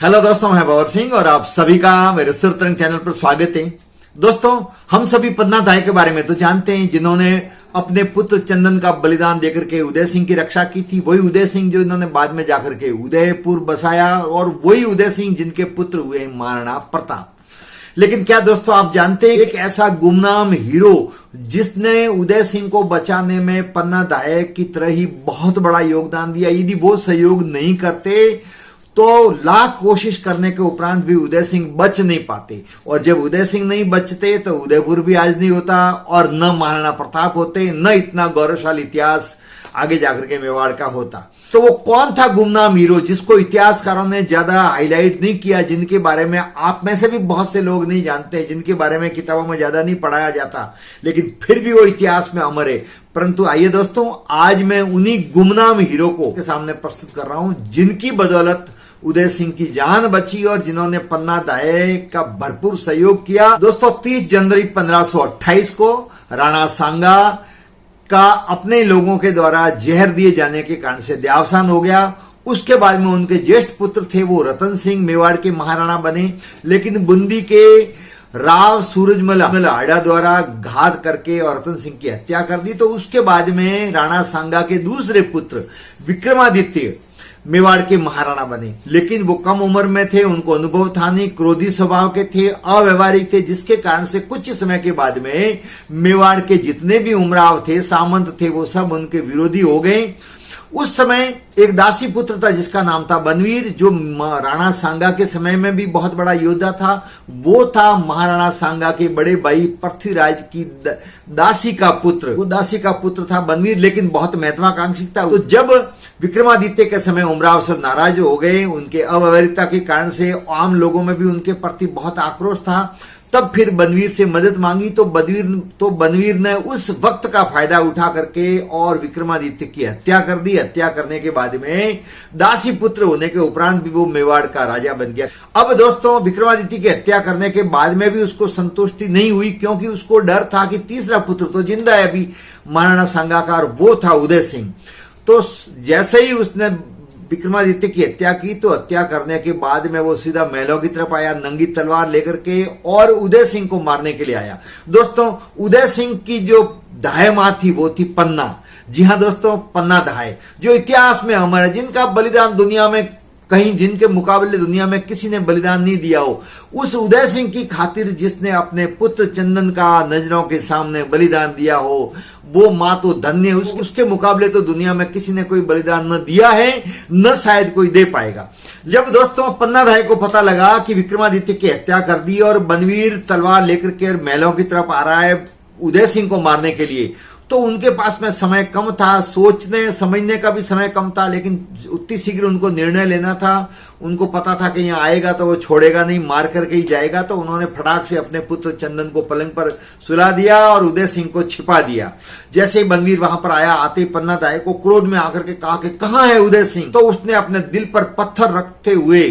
Hello दोस्तों, मैं भवर सिंह और आप सभी का मेरे सुरतरंग चैनल पर स्वागत है। दोस्तों, हम सभी पन्ना दाई के बारे में तो जानते हैं, जिन्होंने अपने पुत्र चंदन का बलिदान देकर के उदय सिंह की रक्षा की थी। वही उदय सिंह जो इन्होंने बाद में जाकर के उदयपुर बसाया, और वही उदय सिंह जिनके पुत्र हुए महाराणा प्रताप। लेकिन क्या दोस्तों आप जानते हैं, एक ऐसा गुमनाम हीरो जिसने उदय सिंह को बचाने में पन्ना दाई की तरह ही बहुत बड़ा योगदान दिया, यदि वो सहयोग नहीं करते तो लाख कोशिश करने के उपरांत भी उदय सिंह बच नहीं पाते। और जब उदय सिंह नहीं बचते तो उदयपुर भी आज नहीं होता, और न महाराणा प्रताप होते, न इतना गौरवशाली इतिहास आगे जाकर के मेवाड़ का होता। तो वो कौन था गुमनाम हीरो जिसको इतिहासकारों ने ज्यादा हाईलाइट नहीं किया, जिनके बारे में आप में से भी बहुत से लोग नहीं जानते, जिनके बारे में किताबों में ज्यादा नहीं पढ़ाया जाता, लेकिन फिर भी वो इतिहास में अमर है। परंतु आइए दोस्तों, आज मैं उन्हीं गुमनाम हीरो को के सामने प्रस्तुत कर रहा हूं, जिनकी बदौलत उदय सिंह की जान बची और जिन्होंने पन्ना दाई का भरपूर सहयोग किया। दोस्तों, 30 जनवरी 1528 को राणा सांगा का अपने लोगों के द्वारा जहर दिए जाने के कारण से देहावसान हो गया। उसके बाद में उनके ज्येष्ठ पुत्र थे वो रतन सिंह मेवाड़ के महाराणा बने, लेकिन बूंदी के राव सूरजमल हाड़ा द्वारा घात करके और रतन सिंह की हत्या कर दी। तो उसके बाद में राणा सांगा के दूसरे पुत्र विक्रमादित्य मेवाड़ के महाराणा बने, लेकिन वो कम उम्र में थे, उनको अनुभव था नहीं, क्रोधी स्वभाव के थे, अव्यवहारिक थे, जिसके कारण से कुछ समय के बाद में मेवाड़ के जितने भी उमराव थे, सामंत थे, वो सब उनके विरोधी हो गए। उस समय एक दासी पुत्र था जिसका नाम था बनवीर, जो राणा सांगा के समय में भी बहुत बड़ा योद्धा था। वो था महाराणा सांगा के बड़े भाई पृथ्वीराज की दासी का पुत्र। वो दासी का पुत्र था बनवीर, लेकिन बहुत महत्वाकांक्षी था। तो जब विक्रमादित्य के समय उमराव सब नाराज हो गए, उनके अव्यवहारिकता के कारण से आम लोगों में भी उनके प्रति बहुत आक्रोश था, तब फिर बनवीर से मदद मांगी। तो बनवीर ने उस वक्त का फायदा उठा करके और विक्रमादित्य की हत्या कर दी। हत्या करने के बाद में दासी पुत्र होने के उपरांत भी वो मेवाड़ का राजा बन गया। अब दोस्तों, विक्रमादित्य की हत्या करने के बाद में भी उसको संतुष्टि नहीं हुई, क्योंकि उसको डर था कि तीसरा पुत्र तो जिंदा है अभी महाराणा सांगा का, और वो था उदय सिंह। तो जैसे ही उसने विक्रमादित्य की हत्या की, तो हत्या करने के बाद में वो सीधा महलों की तरफ आया नंगी तलवार लेकर के, और उदय सिंह को मारने के लिए आया। दोस्तों, उदय सिंह की जो दाई मां थी वो थी पन्ना। जी हां दोस्तों, पन्ना दाई जो इतिहास में अमर है, जिनका बलिदान दुनिया में कहीं, जिनके मुकाबले दुनिया में किसी ने बलिदान नहीं दिया हो। उस उदय सिंह की खातिर जिसने अपने पुत्र चंदन का नजरों के सामने बलिदान दिया हो, वो मां तो धन्य है। उसके मुकाबले तो दुनिया में किसी ने कोई बलिदान न दिया है, न शायद कोई दे पाएगा। जब दोस्तों पन्ना दाई को पता लगा कि विक्रमादित्य की हत्या कर दी और बनवीर तलवार लेकर के महलों की तरफ आ रहा है उदय सिंह को मारने के लिए, तो उनके पास में समय कम था, सोचने समझने का भी समय कम था, लेकिन उतनी शीघ्र उनको निर्णय लेना था। उनको पता था कि यहाँ आएगा तो वो छोड़ेगा नहीं, मार करके ही जाएगा। तो उन्होंने फटाक से अपने पुत्र चंदन को पलंग पर सुला दिया और उदय सिंह को छिपा दिया। जैसे ही बनवीर वहां पर आया, आते ही पन्ना दाई को क्रोध में आकर के कहा कि कहां है उदय सिंह। तो उसने अपने दिल पर पत्थर रखते हुए,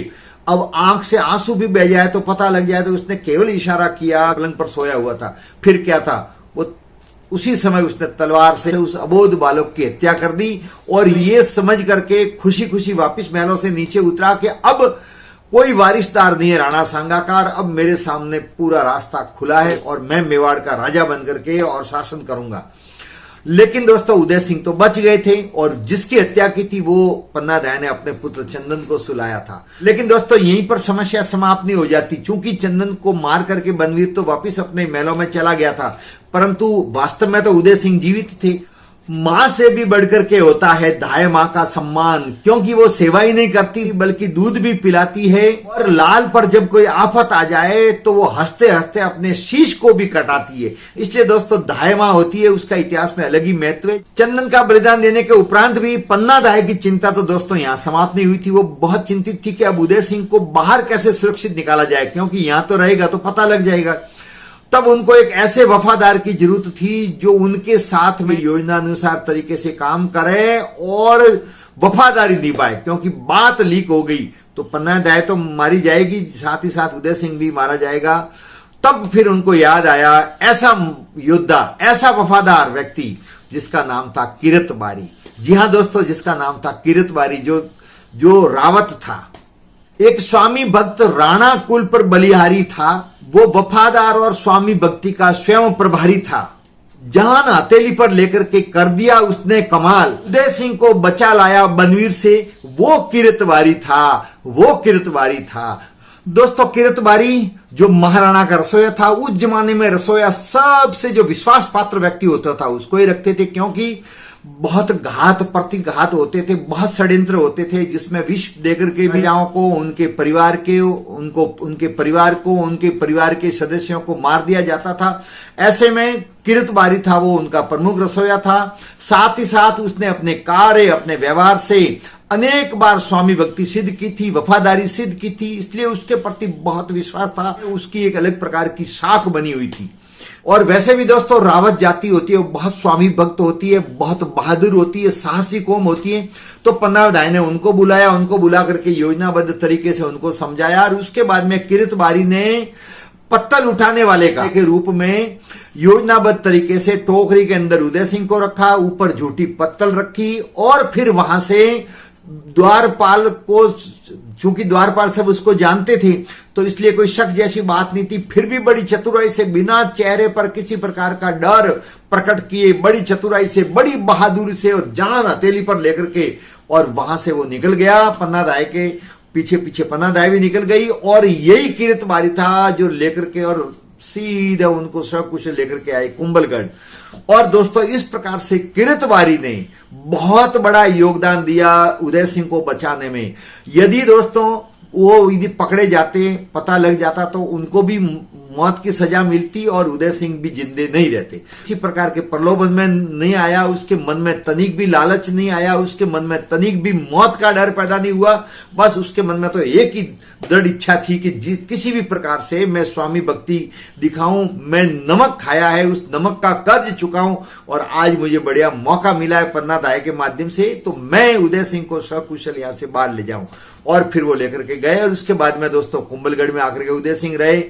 अब आंख से आंसू भी बह जाए तो पता लग जाए, तो उसने केवल इशारा किया, पलंग पर सोया हुआ था। फिर क्या था, वो उसी समय उसने तलवार से उस अबोध बालक की हत्या कर दी, और ये समझ करके खुशी खुशी वापस महलों से नीचे उतरा कि अब कोई वारिसदार नहीं है राणा सांगा का, अब मेरे सामने पूरा रास्ता खुला है और मैं मेवाड़ का राजा बन करके और शासन करूंगा। लेकिन दोस्तों, उदय सिंह तो बच गए थे, और जिसकी हत्या की थी वो पन्ना दाई ने अपने पुत्र चंदन को सुलाया था। लेकिन दोस्तों, यहीं पर समस्या समाप्त नहीं हो जाती, चूंकि चंदन को मार करके बनवीर तो वापिस अपने महलों में चला गया था, परंतु वास्तव में तो उदय सिंह जीवित थे। मां से भी बढ़कर के होता है दाई मां का सम्मान, क्योंकि वो सेवा ही नहीं करती बल्कि दूध भी पिलाती है, और लाल पर जब कोई आफत आ जाए तो वो हंसते हंसते अपने शीश को भी कटाती है। इसलिए दोस्तों, दाई मां होती है, उसका इतिहास में अलग ही महत्व है। चंदन का बलिदान देने के उपरांत भी पन्ना दाई की चिंता तो दोस्तों यहाँ समाप्त नहीं हुई थी। वो बहुत चिंतित थी कि अब उदय सिंह को बाहर कैसे सुरक्षित निकाला जाए, क्योंकि यहां तो रहेगा तो पता लग जाएगा। तब उनको एक ऐसे वफादार की जरूरत थी जो उनके साथ में योजनानुसार तरीके से काम करे और वफादारी निभाए, क्योंकि बात लीक हो गई तो पन्ना दाई तो मारी जाएगी, साथ ही साथ उदय सिंह भी मारा जाएगा। तब फिर उनको याद आया ऐसा योद्धा, ऐसा वफादार व्यक्ति जिसका नाम था किरत बारी। जी हां दोस्तों, जिसका नाम था किरत बारी, जो रावत था। एक स्वामी भक्त राणा कुल पर बलिहारी था, वो वफादार और स्वामी भक्ति का स्वयं प्रभारी था। जान हथेली पर लेकर के कर दिया उसने कमाल, उदय सिंह को बचा लाया बनवीर से, वो किरतवारी था। दोस्तों किरतवारी जो महाराणा का रसोया था, उस जमाने में रसोया सबसे जो विश्वास पात्र व्यक्ति होता था उसको ही रखते थे, क्योंकि बहुत घात प्रतिघात होते थे, बहुत षड्यंत्र होते थे, जिसमें विष देकर के प्रजाओं को, उनके परिवार के सदस्यों को मार दिया जाता था। ऐसे में किरतवारी था, वो उनका प्रमुख रसोया था। साथ ही साथ उसने अपने कार्य, अपने व्यवहार से अनेक बार स्वामी भक्ति सिद्ध की थी, वफादारी सिद्ध की थी, इसलिए उसके प्रति बहुत विश्वास था। उसकी एक अलग प्रकार की साख बनी हुई थी। और वैसे भी दोस्तों रावत जाति होती है, वो बहुत स्वामी भक्त होती है, बहुत बहादुर होती है, साहसी कौम होती है। तो पन्ना बधाई ने उनको बुलाया, उनको बुला करके योजनाबद्ध तरीके से उनको समझाया, और उसके बाद में किरतवारी ने पत्तल उठाने वाले के रूप में योजनाबद्ध तरीके से टोकरी के अंदर उदय सिंह को रखा, ऊपर झूठी पत्तल रखी, और फिर वहां से द्वारपाल को, चूंकि द्वारपाल सब उसको जानते थे तो इसलिए कोई शक जैसी बात नहीं थी, फिर भी बड़ी चतुराई से, बिना चेहरे पर किसी प्रकार का डर प्रकट किए, बड़ी चतुराई से, बड़ी बहादुरी से और जान हथेली पर लेकर के, और वहां से वो निकल गया। पन्नादाय के पीछे पीछे पन्नादाय भी निकल गई, और यही किरतवारी था जो लेकर के और सीधा उनको सकुशल लेकर के आए कुंभलगढ़। और दोस्तों इस प्रकार से किरतवारी ने बहुत बड़ा योगदान दिया उदय सिंह को बचाने में। यदि दोस्तों वो यदि पकड़े जाते, पता लग जाता, तो उनको भी मौत की सजा मिलती और उदय सिंह भी जिंदे नहीं रहते। इसी प्रकार के प्रलोभन में नहीं आया, उसके मन में तनिक भी लालच नहीं आया, उसके मन में तनिक भी मौत का डर पैदा नहीं हुआ। बस उसके मन में तो एक ही दृढ़ इच्छा थी कि किसी भी प्रकार से मैं स्वामी भक्ति दिखाऊं, मैं नमक खाया है, उस नमक का कर्ज चुकाऊं, और आज मुझे बढ़िया मौका मिला है पन्नादाय के माध्यम से, तो मैं उदय सिंह को सकुशल यहां से बाहर ले जाऊं। और फिर वो लेकर के गए, और उसके बाद में दोस्तों कुंभलगढ़ में आकर के उदय सिंह रहे।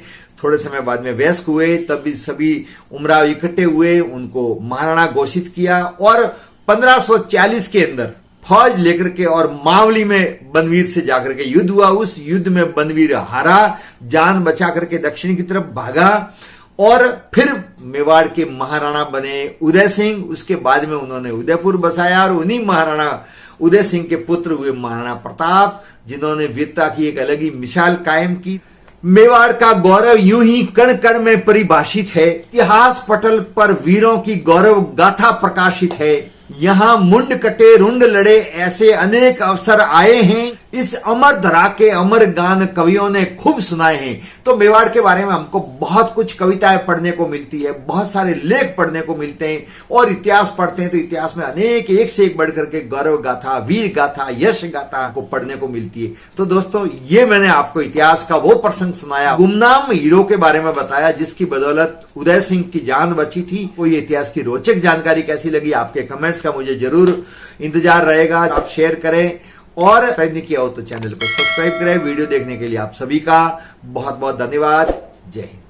थोड़े समय बाद में वयस्क हुए, तब भी सभी उमराव इकट्ठे हुए, उनको महाराणा घोषित किया, और 1540 के अंदर फौज लेकर के और मावली में बनवीर से जाकर के युद्ध हुआ। उस युद्ध में बनवीर हारा, जान बचा करके दक्षिण की तरफ भागा, और फिर मेवाड़ के महाराणा बने उदय सिंह। उसके बाद में उन्होंने उदयपुर बसाया, और उन्हीं महाराणा उदय सिंह के पुत्र हुए महाराणा प्रताप, जिन्होंने वीरता की एक अलग ही मिसाल कायम की। मेवाड़ का गौरव यूं ही कण कण में परिभाषित है, इतिहास पटल पर वीरों की गौरव गाथा प्रकाशित है। यहाँ मुंड कटे रुंड लड़े ऐसे अनेक अवसर आए हैं, इस अमर धरा के अमर गान कवियों ने खूब सुनाए हैं। तो मेवाड़ के बारे में हमको बहुत कुछ कविताएं पढ़ने को मिलती है, बहुत सारे लेख पढ़ने को मिलते हैं, और इतिहास पढ़ते हैं तो इतिहास में अनेक एक से एक बढ़ करके गौरव गाथा, वीर गाथा, यश गाथा को पढ़ने को मिलती है। तो दोस्तों ये मैंने आपको इतिहास का वो प्रसंग सुनाया, गुमनाम हीरो के बारे में बताया, जिसकी बदौलत उदय सिंह की जान बची थी। कोई इतिहास की रोचक जानकारी कैसी लगी, आपके कमेंट्स का मुझे जरूर इंतजार रहेगा। आप शेयर करें, और सब्सक्राइब नहीं किया हो तो चैनल को सब्सक्राइब करें। वीडियो देखने के लिए आप सभी का बहुत बहुत धन्यवाद। जय हिंद।